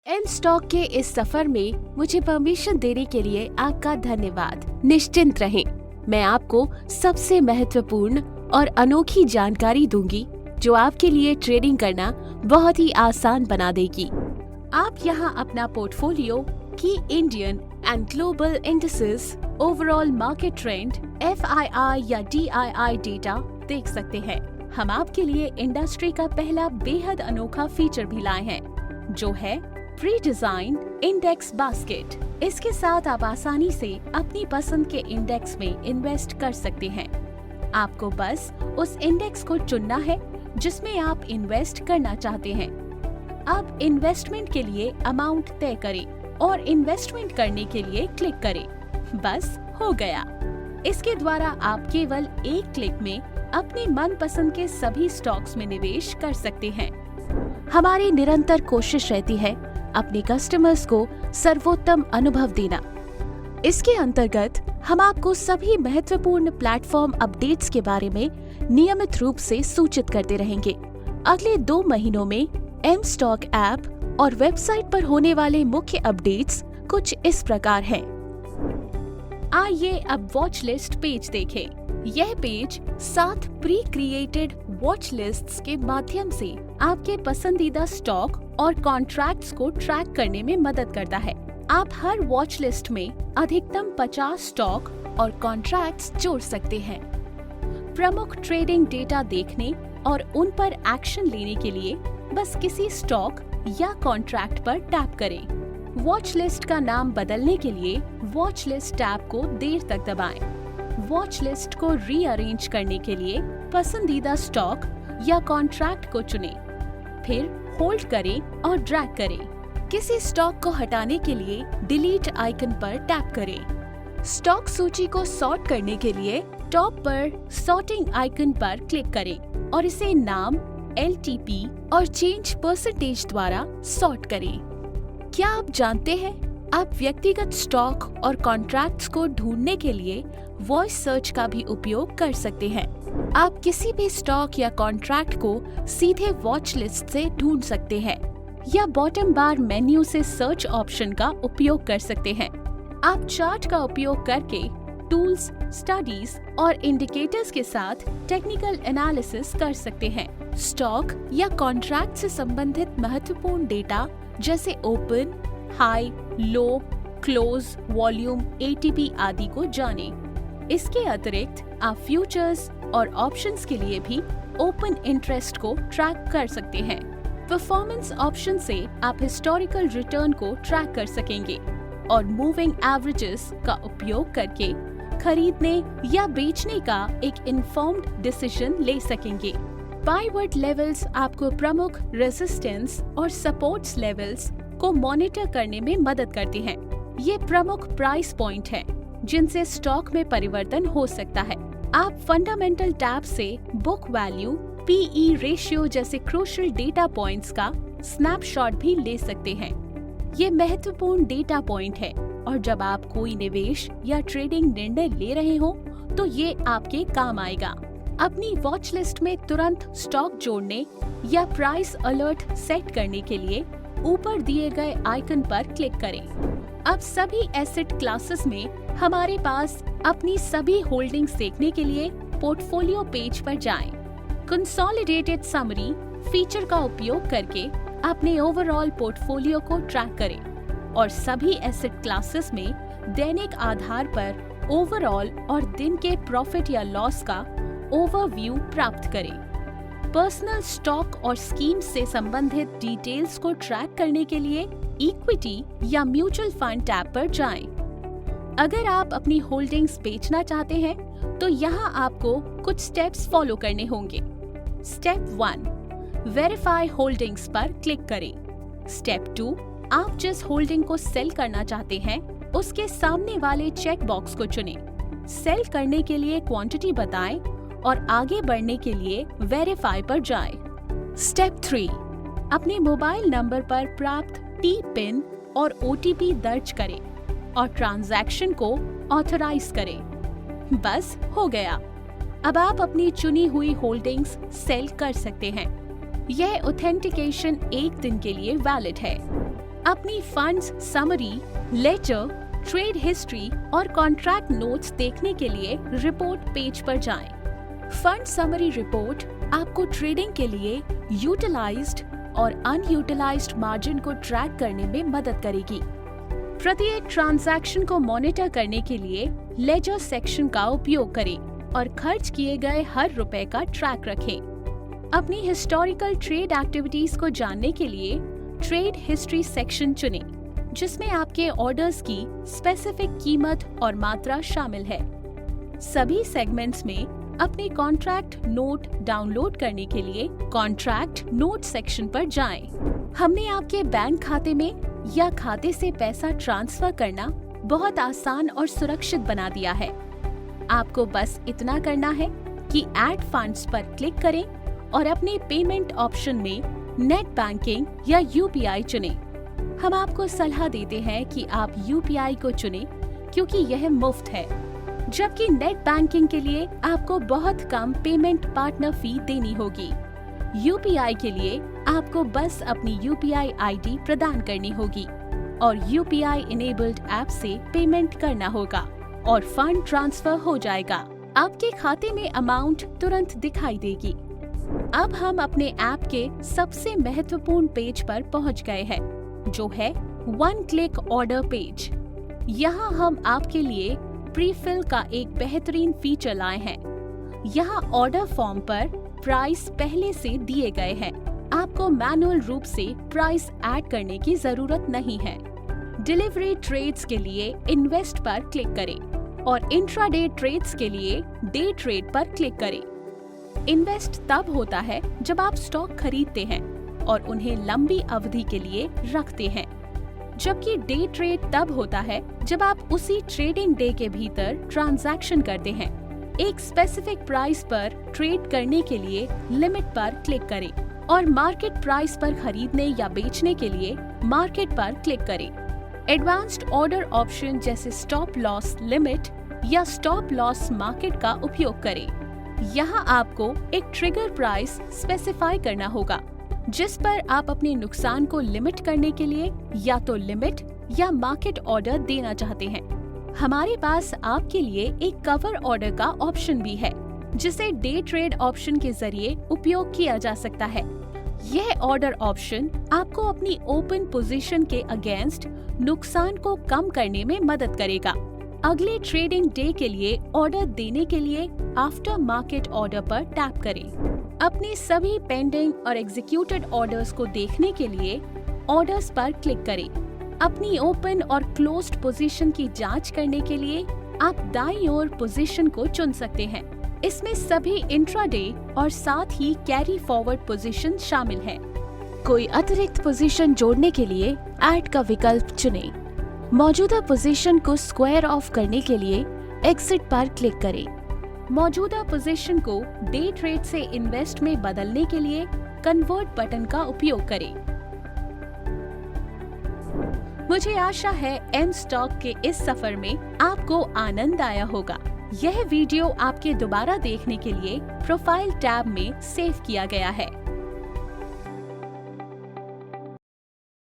M stock के इस सफर में मुझे परमिशन देने के लिए आपका धन्यवाद। निश्चिंत रहें, मैं आपको सबसे महत्वपूर्ण और अनोखी जानकारी दूंगी जो आपके लिए ट्रेडिंग करना बहुत ही आसान बना देगी। आप यहाँ अपना पोर्टफोलियो की Indian and global indices, overall market trend, FII या DII डेटा देख सकते हैं। हम आपके लिए इंडस्ट्री का पहला बेहद अनोखा फीचर भी लाए हैं, जो है प्री डिजाइन इंडेक्स बास्केट। इसके साथ आप आसानी से अपनी पसंद के इंडेक्स में इन्वेस्ट कर सकते हैं। आपको बस उस इंडेक्स को चुनना है जिसमें आप इन्वेस्ट करना चाहते हैं। अब इन्वेस्टमेंट के लिए अमाउंट तय करें और इन्वेस्टमेंट करने के लिए क्लिक करें। बस हो गया। इसके द्वारा आप केवल एक क्लिक में अपने मनपसंद के सभी स्टॉक्स में निवेश कर सकते हैं। हमारी निरंतर कोशिश रहती है अपने कस्टमर्स को सर्वोत्तम अनुभव देना। इसके अंतर्गत हम आपको सभी महत्वपूर्ण प्लेटफॉर्म अपडेट्स के बारे में नियमित रूप से सूचित करते रहेंगे। अगले 2 महीनों में एम स्टॉक ऐप और वेबसाइट पर होने वाले मुख्य अपडेट्स कुछ इस प्रकार हैं। आइए अब वॉच लिस्ट पेज देखें। यह page 7 pre created watch lists के माध्यम से आपके पसंदीदा स्टॉक और कॉन्ट्रैक्ट्स को ट्रैक करने में मदद करता है। आप हर वॉच लिस्ट में अधिकतम 50 स्टॉक और कॉन्ट्रैक्ट्स जोड़ सकते हैं। प्रमुख ट्रेडिंग डेटा देखने और उन पर एक्शन लेने के लिए बस किसी स्टॉक या कॉन्ट्रैक्ट पर टैप करें। वॉच लिस्ट का नाम बदलने के लिए वॉच लिस्ट टैब को देर तक दबाएं। वॉच लिस्ट को रीअरेंज करने के लिए पसंदीदा स्टॉक या कॉन्ट्रैक्ट को चुनें, फिर होल्ड करें और ड्रैग करें। किसी स्टॉक को हटाने के लिए डिलीट आइकन पर टैप करें। स्टॉक सूची को सॉर्ट करने के लिए टॉप पर सॉर्टिंग आइकन पर क्लिक करें और इसे नाम, LTP और चेंज परसेंटेज द्वारा सॉर्ट करें। क्या आप जानते हैं आप व्यक्तिगत स्टॉक और कॉन्ट्रैक्ट्स को ढूंढने के लिए वॉइस सर्च का भी उपयोग कर सकते हैं। आप किसी भी स्टॉक या कॉन्ट्रैक्ट को सीधे वॉच लिस्ट से ढूंढ सकते हैं या बॉटम बार मेन्यू से सर्च ऑप्शन का उपयोग कर सकते हैं। आप चार्ट का उपयोग करके टूल्स, स्टडीज और इंडिकेटर्स के साथ टेक्निकल एनालिसिस कर सकते हैं। स्टॉक या कॉन्ट्रैक्ट से संबंधित महत्वपूर्ण डेटा जैसे ओपन, हाई, लो, क्लोज, वॉल्यूम, ATP आदि को जानें। इसके अतिरिक्त आप फ्यूचर्स और ऑप्शंस के लिए भी ओपन इंटरेस्ट को ट्रैक कर सकते हैं। परफॉर्मेंस ऑप्शन से आप हिस्टोरिकल रिटर्न को ट्रैक कर सकेंगे और मूविंग एवरेजेस का उपयोग करके खरीदने या बेचने का एक इन्फॉर्म्ड डिसीजन ले सकेंगे। पाइवट लेवल्स आपको प्रमुख रेजिस्टेंस और सपोर्ट्स लेवल्स को मॉनिटर करने में मदद करते हैं। ये प्रमुख प्राइस पॉइंट हैं जिनसे स्टॉक में परिवर्तन हो सकता है। आप फंडामेंटल टैब से बुक वैल्यू, PE रेशियो जैसे क्रूशियल डेटा पॉइंट्स का स्नैपशॉट भी ले सकते हैं। ये महत्वपूर्ण डेटा पॉइंट है और जब आप कोई निवेश या ट्रेडिंग निर्णय ले रहे हो तो ये आपके काम आएगा। अपनी वॉच लिस्ट में तुरंत स्टॉक जोड़ने या प्राइस अलर्ट सेट करने के लिए ऊपर दिए गए आइकन पर क्लिक करें। अब सभी एसेट क्लासेस में हमारे पास अपनी सभी होल्डिंग्स देखने के लिए पोर्टफोलियो पेज पर जाएं। कंसोलिडेटेड समरी फीचर का उपयोग करके अपने ओवरऑल पोर्टफोलियो को ट्रैक करें और सभी एसेट क्लासेस में दैनिक आधार पर ओवरऑल और दिन के प्रॉफिट या लॉस का ओवरव्यू प्राप्त करें। पर्सनल स्टॉक और स्कीम से संबंधित डिटेल्स को ट्रैक करने के लिए इक्विटी या म्यूचुअल फंड टैब पर जाएं। अगर आप अपनी होल्डिंग्स बेचना चाहते हैं तो यहाँ आपको कुछ स्टेप्स फॉलो करने होंगे। स्टेप 1, वेरीफाई होल्डिंग्स पर क्लिक करें। स्टेप 2, आप जिस होल्डिंग को सेल करना चाहते हैं उसके सामने वाले चेक बॉक्स को चुनें। सेल करने के लिए क्वांटिटी बताएं और आगे बढ़ने के लिए वेरीफाई पर जाएं। स्टेप 3, अपने मोबाइल नंबर पर प्राप्त T-पिन और OTP दर्ज करें और ट्रांजैक्शन को ऑथराइज करें। बस हो गया। अब आप अपनी चुनी हुई होल्डिंग्स सेल कर सकते हैं। यह ऑथेंटिकेशन 1 दिन के लिए वैलिड है। अपनी funds summary, ledger, trade history और कॉन्ट्रैक्ट नोट्स देखने के लिए रिपोर्ट पेज पर जाएं। फंड समरी रिपोर्ट आपको ट्रेडिंग के लिए यूटिलाइज्ड और अनयूटिलाइज्ड मार्जिन को ट्रैक करने में मदद करेगी। प्रत्येक ट्रांजैक्शन को मॉनिटर करने के लिए लेजर सेक्शन का उपयोग करें और खर्च किए गए हर रुपए का ट्रैक रखें। अपनी हिस्टोरिकल ट्रेड एक्टिविटीज को जानने के लिए ट्रेड हिस्ट्री सेक्शन चुनें, जिसमें आपके ऑर्डर्स की स्पेसिफिक कीमत और मात्रा शामिल है। सभी सेगमेंट्स में अपने कॉन्ट्रैक्ट नोट डाउनलोड करने के लिए कॉन्ट्रैक्ट नोट सेक्शन पर जाएं। हमने आपके बैंक खाते में या खाते से पैसा ट्रांसफर करना बहुत आसान और सुरक्षित बना दिया है। आपको बस इतना करना है कि ऐड फंड्स पर क्लिक करें और अपने पेमेंट ऑप्शन में नेट बैंकिंग या यूपीआई चुनें। हम आपको सलाह देते हैं कि आप यूपीआई को चुनें क्योंकि यह मुफ्त है, जबकि नेट बैंकिंग के लिए आपको बहुत कम पेमेंट पार्टनर फी देनी होगी। यूपीआई के लिए आपको बस अपनी यूपीआई आईडी प्रदान करनी होगी और यूपीआई इनेबल्ड ऐप से पेमेंट करना होगा और फंड ट्रांसफर हो जाएगा। आपके खाते में अमाउंट तुरंत दिखाई देगी। अब हम अपने ऐप के सबसे महत्वपूर्ण पेज पर पहुंच गए हैं, जो है वन क्लिक ऑर्डर पेज। यहाँ हम आपके लिए प्रीफिल का एक बेहतरीन फीचर लाए हैं। यहाँ ऑर्डर फॉर्म पर प्राइस पहले से दिए गए हैं। आपको मैनुअल रूप से प्राइस ऐड करने की जरूरत नहीं है। डिलीवरी ट्रेड्स के लिए इन्वेस्ट पर क्लिक करें और इंट्राडे ट्रेड्स के लिए डे ट्रेड पर क्लिक करें। इन्वेस्ट तब होता है जब आप स्टॉक खरीदते हैं और उन्हें लंबी अवधि के लिए रखते हैं, जबकि डे ट्रेड तब होता है जब आप उसी ट्रेडिंग डे के भीतर ट्रांजैक्शन करते हैं। एक स्पेसिफिक प्राइस पर ट्रेड करने के लिए लिमिट पर क्लिक करें और मार्केट प्राइस पर खरीदने या बेचने के लिए मार्केट पर क्लिक करें। एडवांस्ड ऑर्डर ऑप्शन जैसे स्टॉप लॉस लिमिट या स्टॉप लॉस मार्केट का उपयोग करें। यहाँ आपको एक ट्रिगर प्राइस स्पेसिफाई करना होगा, जिस पर आप अपने नुकसान को लिमिट करने के लिए या तो लिमिट या मार्केट ऑर्डर देना चाहते हैं। हमारे पास आपके लिए एक कवर ऑर्डर का ऑप्शन भी है, जिसे डे ट्रेड ऑप्शन के जरिए उपयोग किया जा सकता है। यह ऑर्डर ऑप्शन आपको अपनी ओपन पोजीशन के अगेंस्ट नुकसान को कम करने में मदद करेगा। अगले ट्रेडिंग डे के लिए ऑर्डर देने के लिए आफ्टर मार्केट ऑर्डर पर टैप करें। अपने सभी पेंडिंग और एग्जीक्यूटेड ऑर्डर्स को देखने के लिए ऑर्डर्स पर क्लिक करें। अपनी ओपन और क्लोज्ड पोजीशन की जांच करने के लिए आप दाईं ओर पोजीशन को चुन सकते हैं। इसमें सभी इंट्राडे और साथ ही कैरी फॉरवर्ड पोजीशन शामिल है। कोई अतिरिक्त पोजीशन जोड़ने के लिए ऐड का विकल्प चुनें। मौजूदा पोजीशन को स्क्वायर ऑफ करने के लिए एग्जिट पर क्लिक करें। मौजूदा पोजीशन को डे ट्रेड से इन्वेस्ट में बदलने के लिए कन्वर्ट बटन का उपयोग करें। मुझे आशा है एम स्टॉक के इस सफर में आपको आनंद आया होगा। यह वीडियो आपके दोबारा देखने के लिए प्रोफाइल टैब में सेव किया गया है।